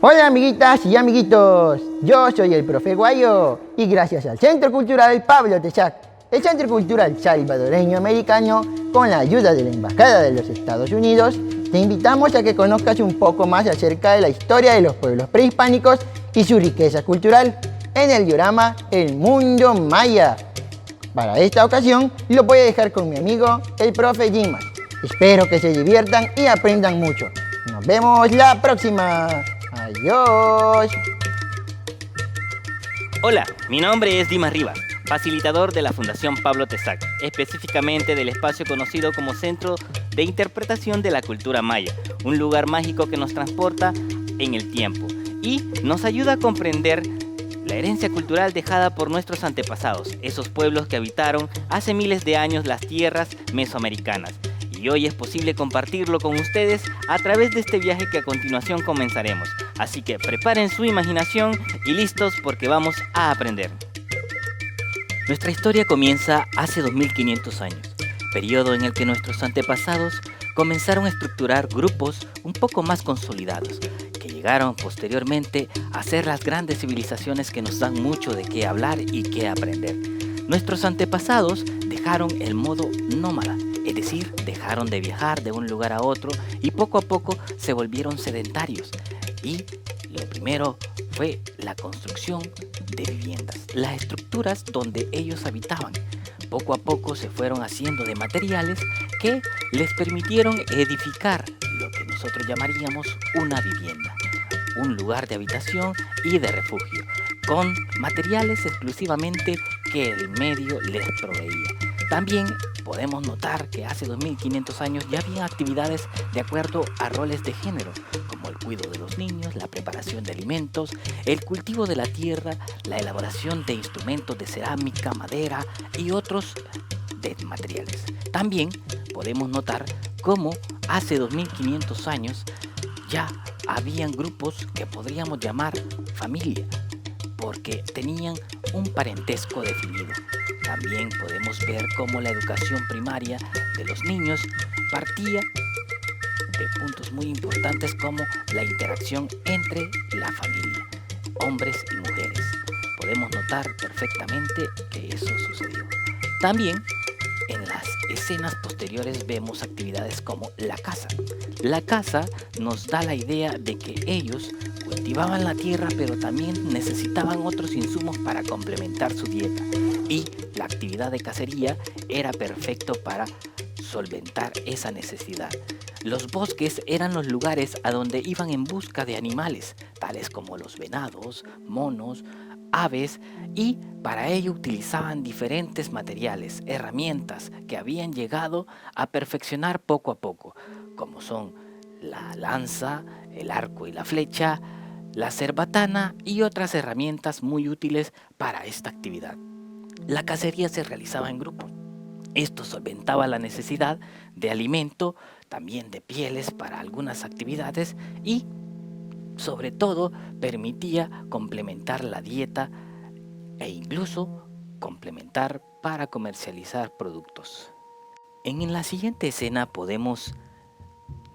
Hola amiguitas y amiguitos, yo soy el profe Guayo y gracias al Centro Cultural Pablo Tesac, el Centro Cultural Salvadoreño Americano, con la ayuda de la Embajada de los Estados Unidos, te invitamos a que conozcas un poco más acerca de la historia de los pueblos prehispánicos y su riqueza cultural en el diorama El Mundo Maya. Para esta ocasión lo voy a dejar con mi amigo el profe Dimas. Espero que se diviertan y aprendan mucho. Nos vemos la próxima. Adiós. Hola, mi nombre es Dimas Rivas, facilitador de la Fundación Pablo Tesac, específicamente del espacio conocido como Centro de Interpretación de la Cultura Maya, un lugar mágico que nos transporta en el tiempo y nos ayuda a comprender la herencia cultural dejada por nuestros antepasados, esos pueblos que habitaron hace miles de años las tierras mesoamericanas. Y hoy es posible compartirlo con ustedes a través de este viaje que a continuación comenzaremos. Así que preparen su imaginación y listos porque vamos a aprender. Nuestra historia comienza hace 2500 años, periodo en el que nuestros antepasados comenzaron a estructurar grupos un poco más consolidados, que llegaron posteriormente a ser las grandes civilizaciones que nos dan mucho de qué hablar y qué aprender. Nuestros antepasados dejaron el modo nómada, es decir, dejaron de viajar de un lugar a otro y poco a poco se volvieron sedentarios. Y lo primero fue la construcción de viviendas, las estructuras donde ellos habitaban. Poco a poco se fueron haciendo de materiales que les permitieron edificar lo que nosotros llamaríamos una vivienda, un lugar de habitación y de refugio, con materiales exclusivamente que el medio les proveía. También podemos notar que hace 2500 años ya había actividades de acuerdo a roles de género, como el cuidado de los niños, la preparación de alimentos, el cultivo de la tierra, la elaboración de instrumentos de cerámica, madera y otros de materiales. También podemos notar cómo hace 2500 años ya habían grupos que podríamos llamar familia, porque tenían un parentesco definido. También podemos ver cómo la educación primaria de los niños partía de puntos muy importantes como la interacción entre la familia, hombres y mujeres. Podemos notar perfectamente que eso sucedió. También en las escenas posteriores vemos actividades como la caza. La caza nos da la idea de que ellos cultivaban la tierra, pero también necesitaban otros insumos para complementar su dieta. Y la actividad de cacería era perfecto para solventar esa necesidad. Los bosques eran los lugares a donde iban en busca de animales, tales como los venados, monos, aves, y para ello utilizaban diferentes materiales, herramientas que habían llegado a perfeccionar poco a poco, como son la lanza, el arco y la flecha, la cerbatana y otras herramientas muy útiles para esta actividad. La cacería se realizaba en grupo. Esto solventaba la necesidad de alimento, también de pieles para algunas actividades y, sobre todo, permitía complementar la dieta e incluso complementar para comercializar productos. En la siguiente escena podemos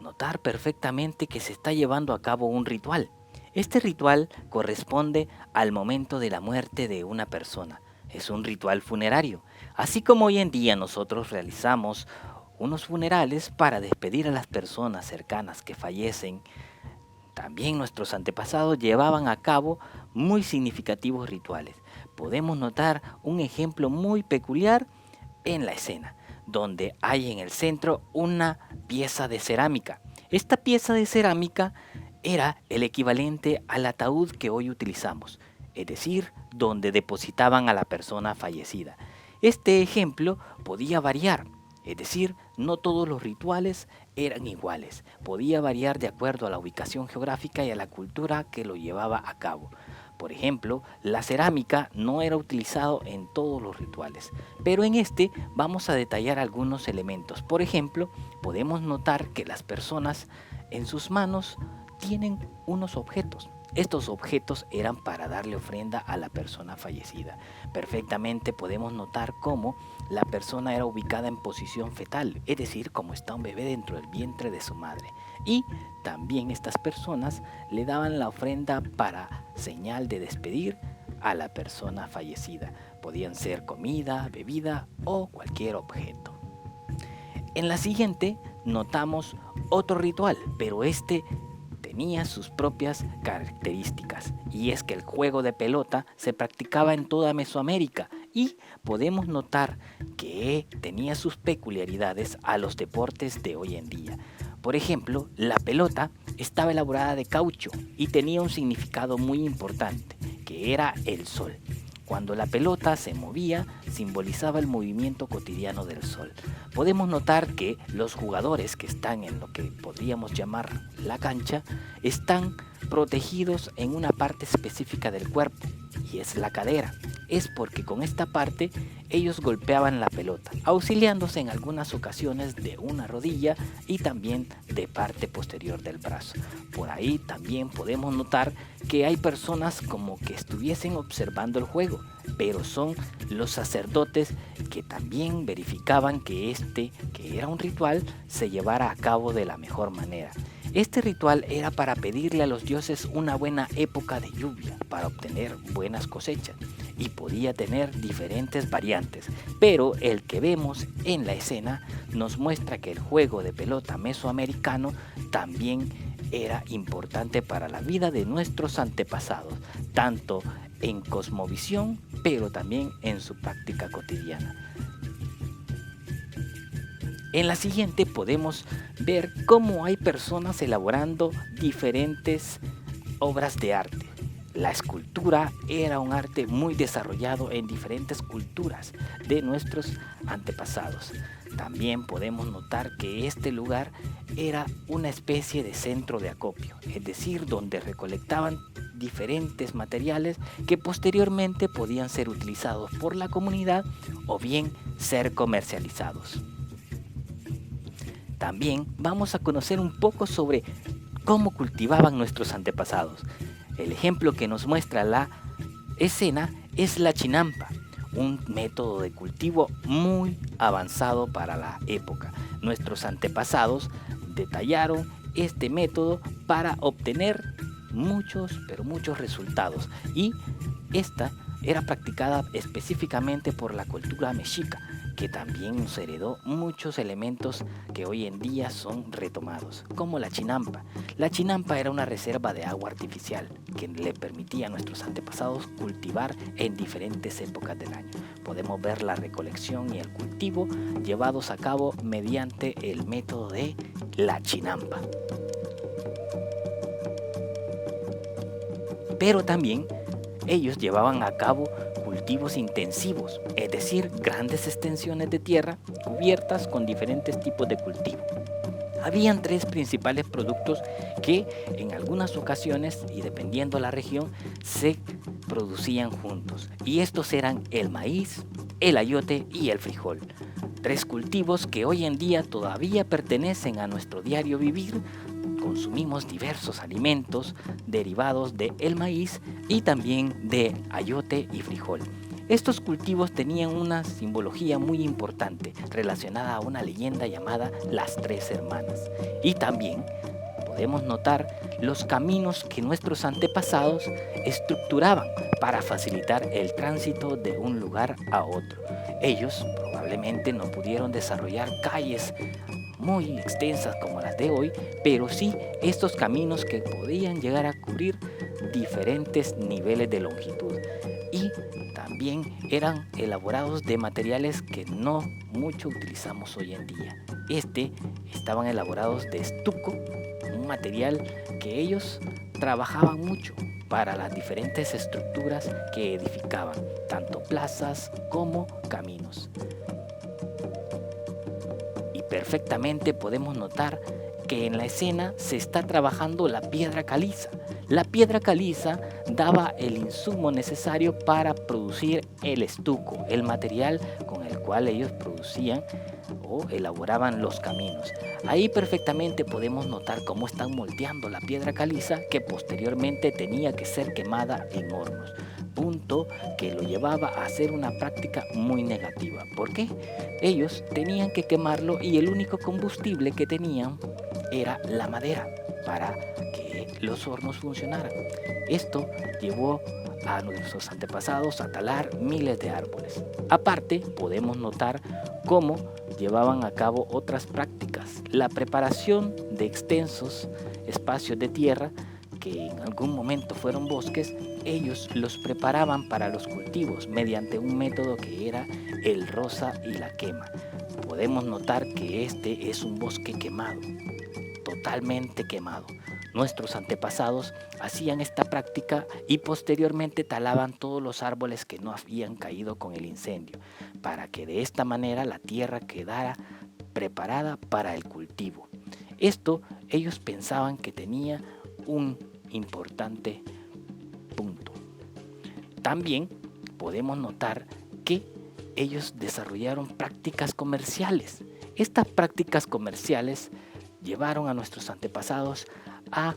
notar perfectamente que se está llevando a cabo un ritual. Este ritual corresponde al momento de la muerte de una persona. Es un ritual funerario, así como hoy en día nosotros realizamos unos funerales para despedir a las personas cercanas que fallecen. También nuestros antepasados llevaban a cabo muy significativos rituales. Podemos notar un ejemplo muy peculiar en la escena, donde hay en el centro una pieza de cerámica. Esta pieza de cerámica era el equivalente al ataúd que hoy utilizamos, es decir, donde depositaban a la persona fallecida. Este ejemplo podía variar, es decir, no todos los rituales eran iguales, podía variar de acuerdo a la ubicación geográfica y a la cultura que lo llevaba a cabo. Por ejemplo, la cerámica no era utilizado en todos los rituales, pero en este vamos a detallar algunos elementos. Por ejemplo, podemos notar que las personas en sus manos tienen unos objetos. Estos objetos eran para darle ofrenda a la persona fallecida. Perfectamente podemos notar cómo la persona era ubicada en posición fetal, es decir, como está un bebé dentro del vientre de su madre. Y también estas personas le daban la ofrenda para señal de despedir a la persona fallecida. Podían ser comida, bebida o cualquier objeto. En la siguiente notamos otro ritual, pero este tenía sus propias características, y es que el juego de pelota se practicaba en toda Mesoamérica y podemos notar que tenía sus peculiaridades a los deportes de hoy en día. Por ejemplo, la pelota estaba elaborada de caucho y tenía un significado muy importante, que era el sol. Cuando la pelota se movía, simbolizaba el movimiento cotidiano del sol. Podemos notar que los jugadores que están en lo que podríamos llamar la cancha están protegidos en una parte específica del cuerpo, y es la cadera. Es porque con esta parte ellos golpeaban la pelota, auxiliándose en algunas ocasiones de una rodilla y también de parte posterior del brazo. Por ahí también podemos notar que hay personas como que estuviesen observando el juego, pero son los sacerdotes que también verificaban que que era un ritual, se llevara a cabo de la mejor manera. Este ritual era para pedirle a los dioses una buena época de lluvia para obtener buenas cosechas, y podía tener diferentes variantes, pero el que vemos en la escena nos muestra que el juego de pelota mesoamericano también era importante para la vida de nuestros antepasados, tanto en cosmovisión, pero también en su práctica cotidiana. En la siguiente podemos ver cómo hay personas elaborando diferentes obras de arte. La escultura era un arte muy desarrollado en diferentes culturas de nuestros antepasados. También podemos notar que este lugar era una especie de centro de acopio, es decir, donde recolectaban diferentes materiales que posteriormente podían ser utilizados por la comunidad o bien ser comercializados. También vamos a conocer un poco sobre cómo cultivaban nuestros antepasados. El ejemplo que nos muestra la escena es la chinampa, un método de cultivo muy avanzado para la época. Nuestros antepasados detallaron este método para obtener muchos resultados, y esta era practicada específicamente por la cultura mexica, que también nos heredó muchos elementos que hoy en día son retomados, como la chinampa. La chinampa era una reserva de agua artificial que le permitía a nuestros antepasados cultivar en diferentes épocas del año. Podemos ver la recolección y el cultivo llevados a cabo mediante el método de la chinampa. Pero también ellos llevaban a cabo cultivos intensivos, es decir, grandes extensiones de tierra cubiertas con diferentes tipos de cultivo. Habían tres principales productos que en algunas ocasiones, y dependiendo la región, se producían juntos, y estos eran el maíz, el ayote y el frijol. Tres cultivos que hoy en día todavía pertenecen a nuestro diario vivir. Consumimos diversos alimentos derivados del maíz y también de ayote y frijol. Estos cultivos tenían una simbología muy importante relacionada a una leyenda llamada las Tres Hermanas. Y también podemos notar los caminos que nuestros antepasados estructuraban para facilitar el tránsito de un lugar a otro. Ellos probablemente no pudieron desarrollar calles muy extensas como las de hoy, pero sí estos caminos que podían llegar a cubrir diferentes niveles de longitud, y también eran elaborados de materiales que no mucho utilizamos hoy en día. Estaban elaborados de estuco, un material que ellos trabajaban mucho para las diferentes estructuras que edificaban, tanto plazas como caminos. Perfectamente podemos notar que en la escena se está trabajando la piedra caliza. La piedra caliza daba el insumo necesario para producir el estuco, el material con el cual ellos producían o elaboraban los caminos. Ahí perfectamente podemos notar cómo están moldeando la piedra caliza que posteriormente tenía que ser quemada en hornos, punto que lo llevaba a hacer una práctica muy negativa. ¿Por qué? Ellos tenían que quemarlo y el único combustible que tenían era la madera para que los hornos funcionaran. Esto llevó a nuestros antepasados a talar miles de árboles. Aparte, podemos notar cómo llevaban a cabo otras prácticas. La preparación de extensos espacios de tierra que en algún momento fueron bosques, ellos los preparaban para los cultivos mediante un método que era el roza y la quema. Podemos notar que este es un bosque quemado, totalmente quemado. Nuestros antepasados hacían esta práctica y posteriormente talaban todos los árboles que no habían caído con el incendio, para que de esta manera la tierra quedara preparada para el cultivo. Esto ellos pensaban que tenía un importante punto. También podemos notar que ellos desarrollaron prácticas comerciales. Estas prácticas comerciales llevaron a nuestros antepasados a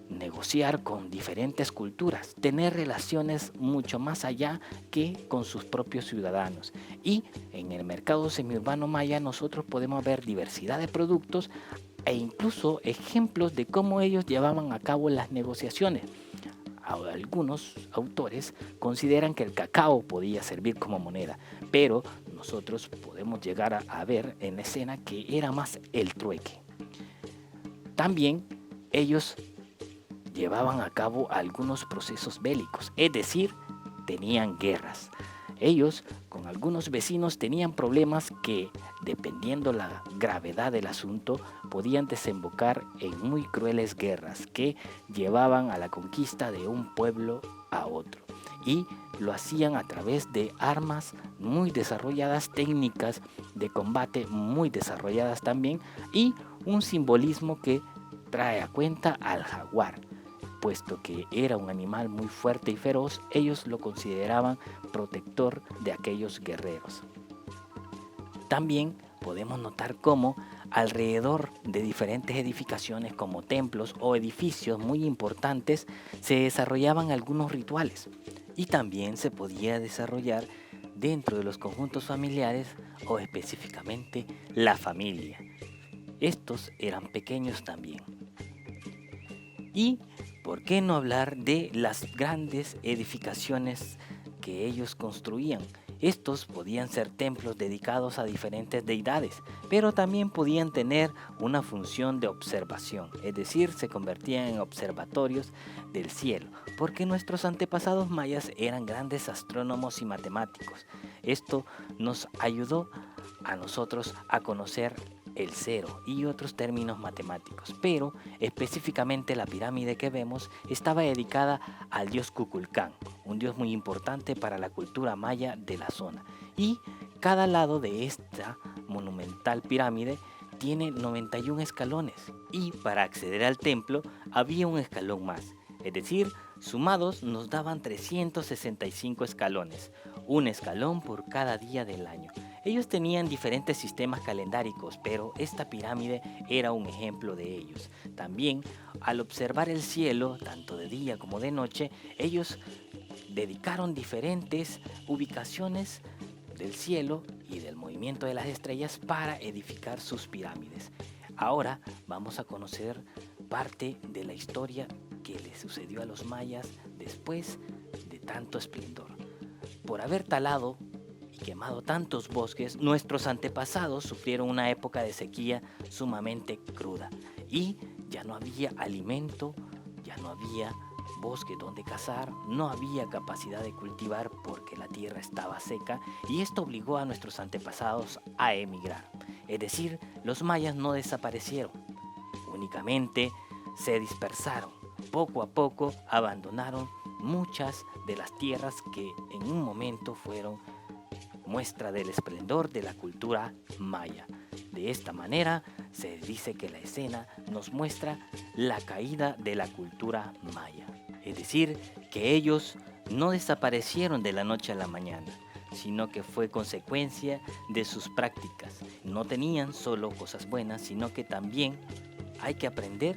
negociar con diferentes culturas, tener relaciones mucho más allá que con sus propios ciudadanos. Y en el mercado semiurbano maya nosotros podemos ver diversidad de productos e incluso ejemplos de cómo ellos llevaban a cabo las negociaciones. Algunos autores consideran que el cacao podía servir como moneda, pero nosotros podemos llegar a ver en la escena que era más el trueque. También ellos llevaban a cabo algunos procesos bélicos, es decir, tenían guerras. Ellos con algunos vecinos tenían problemas que, dependiendo la gravedad del asunto, podían desembocar en muy crueles guerras que llevaban a la conquista de un pueblo a otro. Y lo hacían a través de armas muy desarrolladas, técnicas de combate muy desarrolladas también, y un simbolismo que trae a cuenta al jaguar. Puesto que era un animal muy fuerte y feroz, ellos lo consideraban protector de aquellos guerreros. También podemos notar cómo alrededor de diferentes edificaciones como templos o edificios muy importantes se desarrollaban algunos rituales, y también se podía desarrollar dentro de los conjuntos familiares o específicamente la familia. Estos eran pequeños también. Y ¿por qué no hablar de las grandes edificaciones que ellos construían? Estos podían ser templos dedicados a diferentes deidades, pero también podían tener una función de observación, es decir, se convertían en observatorios del cielo, porque nuestros antepasados mayas eran grandes astrónomos y matemáticos. Esto nos ayudó a nosotros a conocer el cero y otros términos matemáticos, pero específicamente la pirámide que vemos estaba dedicada al dios Kukulcán, un dios muy importante para la cultura maya de la zona, y cada lado de esta monumental pirámide tiene 91 escalones, y para acceder al templo había un escalón más, es decir, sumados nos daban 365 escalones, un escalón por cada día del año. Ellos tenían diferentes sistemas calendáricos, pero esta pirámide era un ejemplo de ellos. También, al observar el cielo, tanto de día como de noche, ellos dedicaron diferentes ubicaciones del cielo y del movimiento de las estrellas para edificar sus pirámides. Ahora vamos a conocer parte de la historia que le sucedió a los mayas después de tanto esplendor. Por haber talado quemado tantos bosques, nuestros antepasados sufrieron una época de sequía sumamente cruda y ya no había alimento, ya no había bosque donde cazar, no había capacidad de cultivar porque la tierra estaba seca, y esto obligó a nuestros antepasados a emigrar. Es decir, los mayas no desaparecieron, únicamente se dispersaron. Poco a poco abandonaron muchas de las tierras que en un momento fueron muestra del esplendor de la cultura maya. De esta manera se dice que la escena nos muestra la caída de la cultura maya, es decir, que ellos no desaparecieron de la noche a la mañana, sino que fue consecuencia de sus prácticas. No tenían solo cosas buenas, sino que también hay que aprender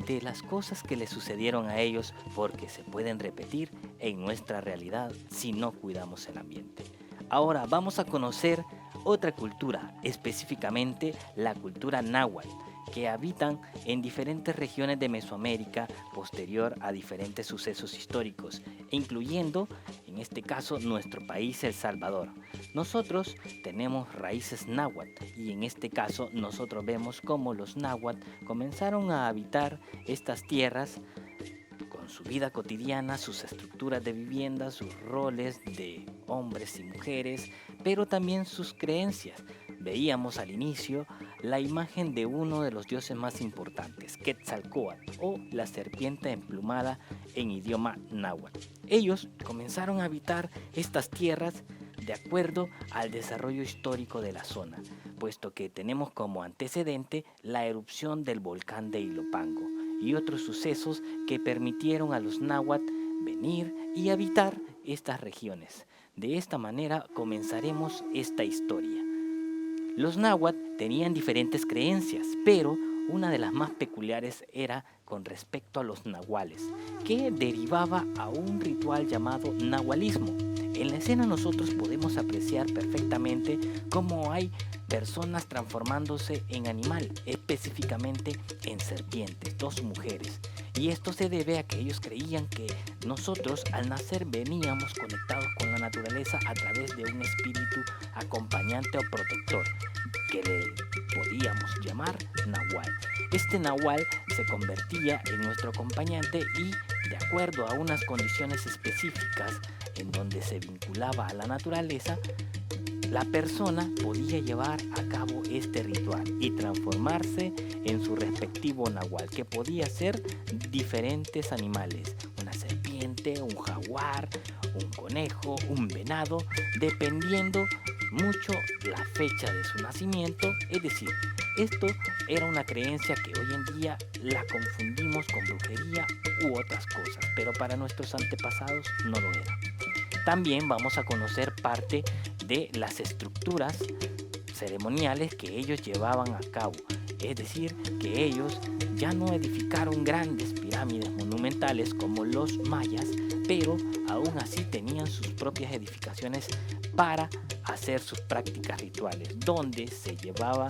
de las cosas que le sucedieron a ellos, porque se pueden repetir en nuestra realidad si no cuidamos el ambiente. Ahora vamos a conocer otra cultura, específicamente la cultura náhuatl, que habitan en diferentes regiones de Mesoamérica posterior a diferentes sucesos históricos, incluyendo, en este caso, nuestro país, El Salvador. Nosotros tenemos raíces náhuatl y en este caso nosotros vemos cómo los náhuatl comenzaron a habitar estas tierras con su vida cotidiana, sus estructuras de vivienda, sus roles de hombres y mujeres, pero también sus creencias. Veíamos al inicio la imagen de uno de los dioses más importantes, Quetzalcóatl, o la serpiente emplumada en idioma náhuatl. Ellos comenzaron a habitar estas tierras de acuerdo al desarrollo histórico de la zona, puesto que tenemos como antecedente la erupción del volcán de Ilopango y otros sucesos que permitieron a los náhuatl venir y habitar estas regiones. De esta manera comenzaremos esta historia. Los náhuatl tenían diferentes creencias, pero una de las más peculiares era con respecto a los nahuales, que derivaba a un ritual llamado nahualismo. En la escena nosotros podemos apreciar perfectamente cómo hay personas transformándose en animal, específicamente en serpientes, dos mujeres. Y esto se debe a que ellos creían que nosotros al nacer veníamos conectados con la naturaleza a través de un espíritu acompañante o protector, que le podíamos llamar nahual. Este nahual se convertía en nuestro acompañante y, de acuerdo a unas condiciones específicas en donde se vinculaba a la naturaleza, la persona podía llevar a cabo este ritual y transformarse en su respectivo nahual, que podía ser diferentes animales: una serpiente, un jaguar, un conejo, un venado, dependiendo mucho la fecha de su nacimiento. Es decir, esto era una creencia que hoy en día la confundimos con brujería u otras cosas, pero para nuestros antepasados no lo era. También vamos a conocer parte de las estructuras ceremoniales que ellos llevaban a cabo. Es decir, que ellos ya no edificaron grandes pirámides monumentales como los mayas, pero aún así tenían sus propias edificaciones para hacer sus prácticas rituales, donde se llevaba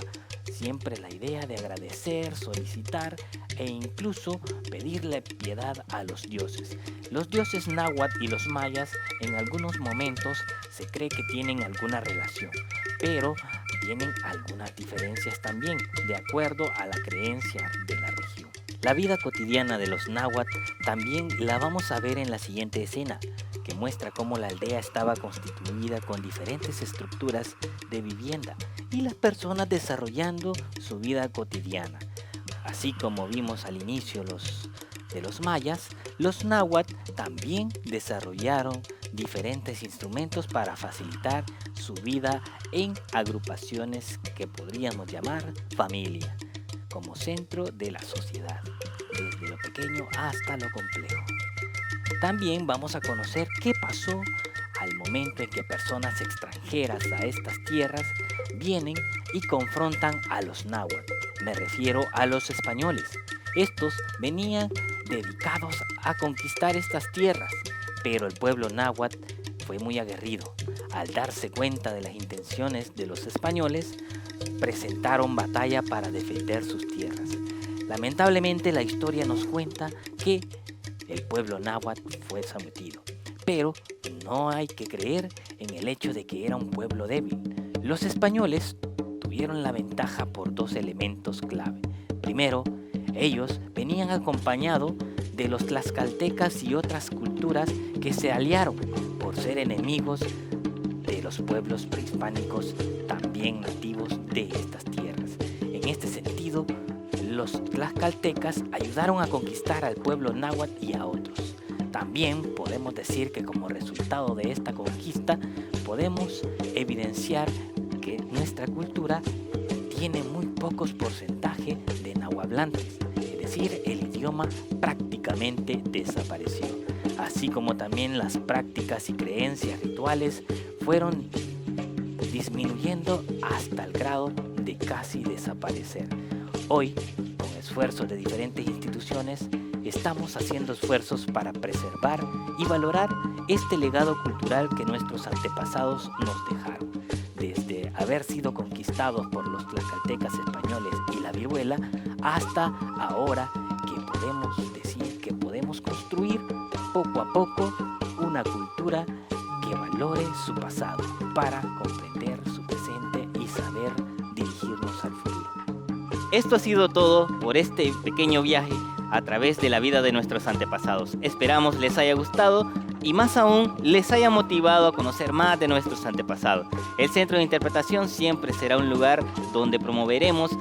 siempre la idea de agradecer, solicitar e incluso pedirle piedad a los dioses. Los dioses náhuatl y los mayas en algunos momentos se cree que tienen alguna relación, pero tienen algunas diferencias también, de acuerdo a la creencia de la región. La vida cotidiana de los náhuatl también la vamos a ver en la siguiente escena, que muestra cómo la aldea estaba constituida con diferentes estructuras de vivienda y las personas desarrollando su vida cotidiana. Así como vimos al inicio de los mayas, los náhuatl también desarrollaron diferentes instrumentos para facilitar su vida en agrupaciones que podríamos llamar familia, como centro de la sociedad, desde lo pequeño hasta lo complejo. También vamos a conocer qué pasó al momento en que personas extranjeras a estas tierras vienen y confrontan a los náhuatl. Me refiero a los españoles. Estos venían dedicados a conquistar estas tierras, pero el pueblo náhuatl fue muy aguerrido. Al darse cuenta de las intenciones de los españoles, presentaron batalla para defender sus tierras. Lamentablemente la historia nos cuenta que el pueblo náhuatl fue sometido, pero no hay que creer en el hecho de que era un pueblo débil. Los españoles tuvieron la ventaja por dos elementos clave. Primero, ellos venían acompañados de los tlaxcaltecas y otras culturas que se aliaron por ser enemigos de los pueblos prehispánicos también nativos de estas tierras. En este sentido, los tlaxcaltecas ayudaron a conquistar al pueblo náhuatl y a otros. También podemos decir que como resultado de esta conquista podemos evidenciar que nuestra cultura tiene muy pocos porcentajes de nahuablantes, es decir, el idioma prácticamente desapareció, así como también las prácticas y creencias rituales fueron disminuyendo hasta el grado de casi desaparecer. Hoy, con esfuerzos de diferentes instituciones, estamos haciendo esfuerzos para preservar y valorar este legado cultural que nuestros antepasados nos dejaron. Desde haber sido conquistados por los tlaxcaltecas españoles y la vihuela, hasta ahora que podemos decir que podemos construir poco a poco una cultura que valore su pasado para comprender su presente y saber dirigirnos al futuro. Esto ha sido todo por este pequeño viaje a través de la vida de nuestros antepasados. Esperamos les haya gustado y más aún les haya motivado a conocer más de nuestros antepasados. El Centro de Interpretación siempre será un lugar donde promoveremos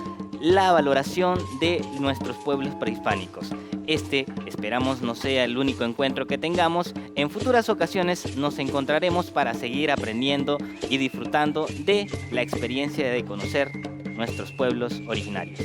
la valoración de nuestros pueblos prehispánicos. Esperamos no sea el único encuentro que tengamos. En futuras ocasiones nos encontraremos para seguir aprendiendo y disfrutando de la experiencia de conocer nuestros pueblos originarios.